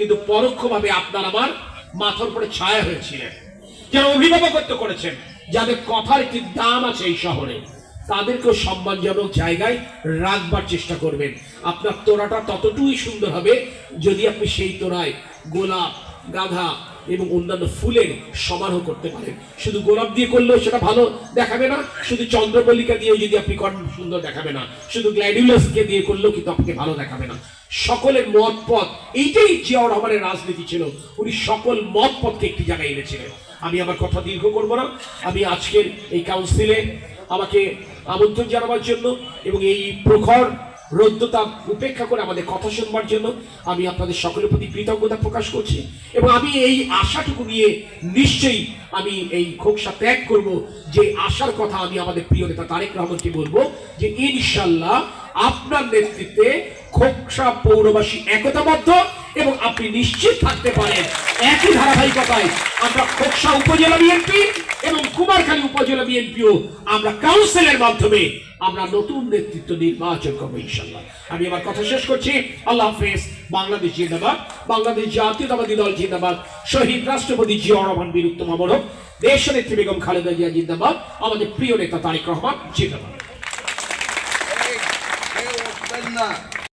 কিন্তু পরোক্ষভাবে আপনার আমার মাথার উপরে ছায়া হয়েছিলেন, যারা অভিভাবকত্ব করেছেন, যাদের কথার একটি দাম আছে এই শহরে, তাদেরকেও সম্মানজনক জায়গায় রাখবার চেষ্টা করবেন। আপনার তোড়াটা ততটুকুই সুন্দর হবে যদি আপনি সেই তোড়ায় গোলাপ, গাঁদা এবং অন্যান্য ফুলের সমারোহ করতে পারেন। শুধু গোলাপ দিয়ে করলেও সেটা ভালো দেখাবে না, শুধু চন্দ্রমল্লিকা দিয়ে যদি আপনি করেন সুন্দর দেখাবে না, শুধু গ্ল্যাডিউলাসকে দিয়ে করলেও কিন্তু আপনাকে ভালো দেখাবে না। সকলের মত পথ, এইটাই জিয়াউর রহমানের রাজনীতি ছিল, উনি সকল মত পথকে একটি জায়গায় এনেছিলেন। আমি আমার কথা দীর্ঘ করব না। আমি আজকের এই কাউন্সিলে আমাকে আমন্ত্রণ জানাবার জন্য এবং এই প্রখর রৌদ্রতা উপেক্ষা করে আমাদের কথা শুনবার জন্য আমি আপনাদের সকলের প্রতি কৃতজ্ঞতা প্রকাশ করছি, এবং আমি এই আশাটুকু নিয়ে নিশ্চয়ই আমি এই খোকসা ত্যাগ করব, যে আশার কথা আমি আমাদের প্রিয় নেতা তারেক রহমানকে বলবো যে ইনশাল্লাহ আপনার নেতৃত্বে খোকসা পৌরবাসী একতাবদ্ধ, এবং আপনি নিশ্চিত থাকতে পারেন একই ধারাবাহিকতায় আমরা খোকসা উপজেলা বিএনপি এবং কুমারখালী উপজেলা বিএনপিও আমরা কাউন্সিলের মাধ্যমে আমরা নতুন নেতৃত্ব নির্বাচন করবো ইনশাল্লাহ। আমি আমার কথা শেষ করছি। আল্লাহ হাফেজ। বাংলাদেশ জিন্দাবাদ, বাংলাদেশ জাতীয়তাবাদী দল জিন্দাবাদ, শহীদ রাষ্ট্রপতি জিয়াউর রহমান বীর উত্তম অমর হোক, দেশনেত্রী বেগম খালেদা জিয়া জিন্দাবাদ, আমাদের প্রিয় নেতা তারেক রহমান জিন্দাবাদ।